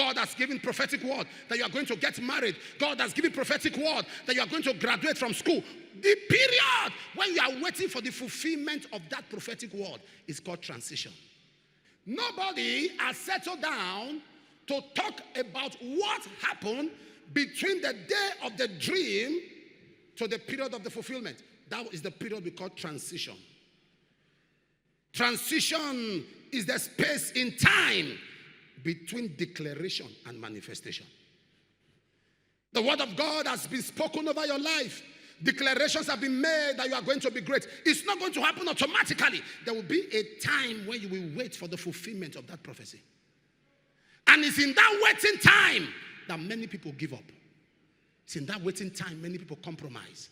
God has given prophetic word that you are going to get married. God has given prophetic word that you are going to graduate from school. The period when you are waiting for the fulfillment of that prophetic word is called transition. Nobody has settled down to talk about what happened between the day of the dream to the period of the fulfillment. That is the period we call transition. Transition is the space in time between declaration and manifestation. The word of God has been spoken over your life. Declarations have been made that you are going to be great. It's not going to happen automatically. There will be a time when you will wait for the fulfillment of that prophecy. And it's in that waiting time that many people give up. It's in that waiting time many people compromise.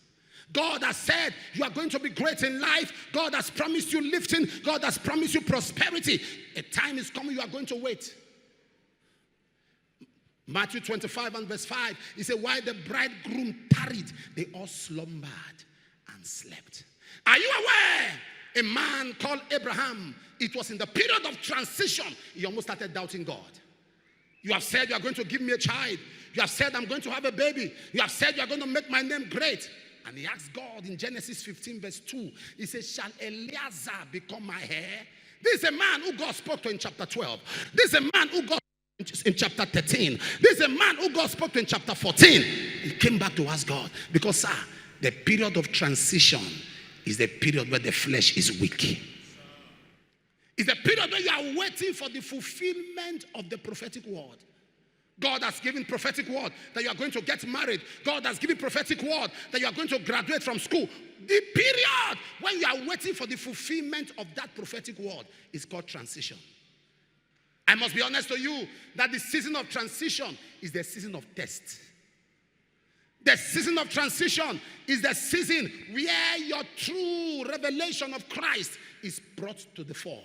God has said you are going to be great in life. God has promised you lifting. God has promised you prosperity. A time is coming you are going to wait. Matthew 25 and verse 5, he said, while the bridegroom tarried, they all slumbered and slept. Are you aware? A man called Abraham, it was in the period of transition, he almost started doubting God. You have said you are going to give me a child. You have said I'm going to have a baby. You have said you are going to make my name great. And he asked God in Genesis 15 verse 2, he says, shall Eliezer become my heir? This is a man who God spoke to in chapter 12. This is a man who God in chapter 13. This is a man who God spoke to in chapter 14. He came back to ask God because, sir, the period of transition is the period where the flesh is weak. It's the period where you are waiting for the fulfillment of the prophetic word. God has given prophetic word that you are going to get married. God has given prophetic word that you are going to graduate from school. The period when you are waiting for the fulfillment of that prophetic word is called transition. I must be honest to you that the season of transition is the season of test. The season of transition is the season where your true revelation of Christ is brought to the fore.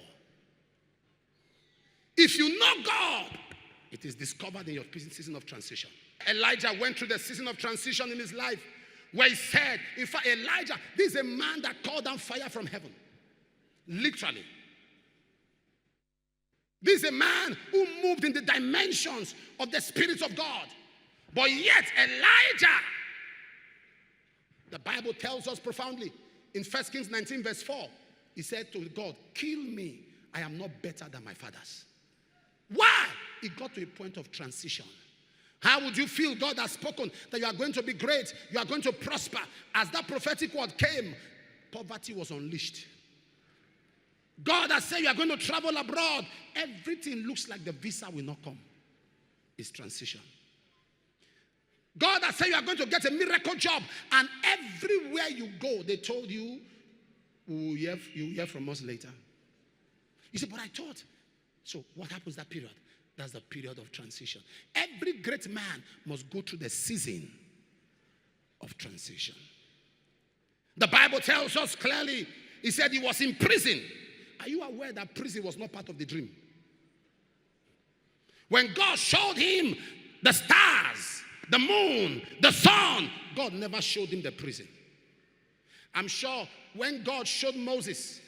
If you know God, it is discovered in your season of transition. Elijah went through the season of transition in his life where he said, in fact, Elijah, this is a man that called down fire from heaven. Literally. This is a man who moved in the dimensions of the Spirit of God. But yet Elijah, the Bible tells us profoundly in 1 Kings 19 verse 4, he said to God, kill me, I am not better than my fathers. Why? It got to a point of transition. How would you feel? God has spoken that you are going to be great, you are going to prosper. As that prophetic word came, poverty was unleashed. God has said you are going to travel abroad. Everything looks like the visa will not come. It's transition. God has said you are going to get a miracle job. And everywhere you go, they told you, you'll hear from us later. You say, but I thought. So what happens that period? That's the period of transition. Every great man must go through the season of transition. The Bible tells us clearly, he said he was in prison. Are you aware that prison was not part of the dream? When God showed him the stars, the moon, the sun, God never showed him the prison. I'm sure when God showed Moses,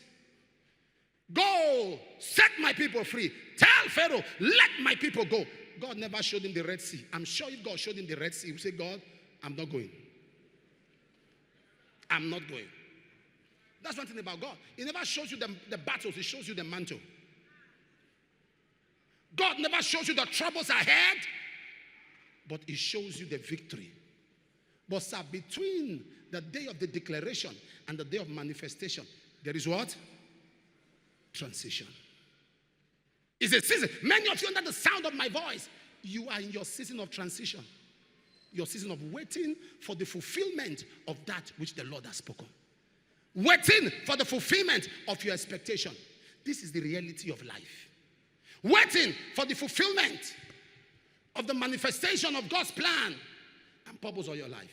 go, set my people free. Tell Pharaoh, let my people go. God never showed him the Red Sea. I'm sure if God showed him the Red Sea, he would say, God, I'm not going. I'm not going. That's one thing about God. He never shows you the battles. He shows you the mantle. God never shows you the troubles ahead, but he shows you the victory. But sir, between the day of the declaration and the day of manifestation, there is what? Transition. It's a season. Many of you under the sound of my voice, you are in your season of transition. Your season of waiting for the fulfillment of that which the Lord has spoken. Waiting for the fulfillment of your expectation. This is the reality of life. Waiting for the fulfillment of the manifestation of God's plan and purpose of your life.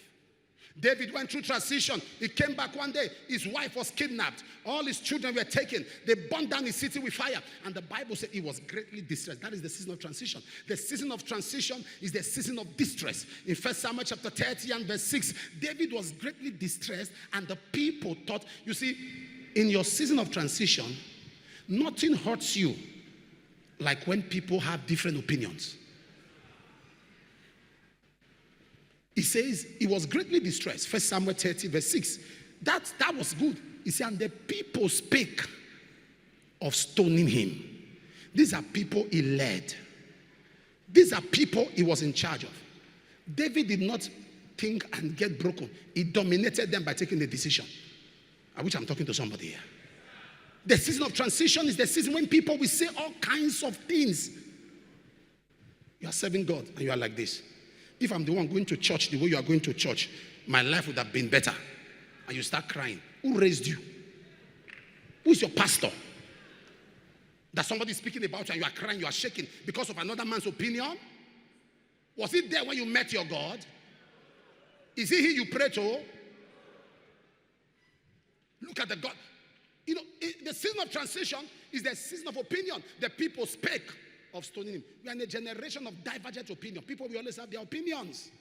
David went through transition. He came back one day. His wife was kidnapped. All his children were taken. They burned down his city with fire. And the Bible said he was greatly distressed. That is the season of transition. The season of transition is the season of distress. In 1 Samuel chapter 30 and verse 6, David was greatly distressed. And the people thought, you see, in your season of transition, nothing hurts you like when people have different opinions. He says he was greatly distressed. 1 Samuel 30, verse 6. That was good. He said, and the people spake of stoning him. These are people he led. These are people he was in charge of. David did not think and get broken. He dominated them by taking the decision. I wish I'm talking to somebody here. The season of transition is the season when people will say all kinds of things. You are serving God and you are like this. If I'm the one going to church the way you are going to church, my life would have been better. And you start crying. Who raised you? Who is your pastor? That somebody is speaking about you and you are crying, you are shaking because of another man's opinion? Was it there when you met your God? Is he you pray to? Look at the God. You know, the season of transition is the season of opinion. The people spake of stoning him. We are in a generation of divergent opinion. People will always have their opinions.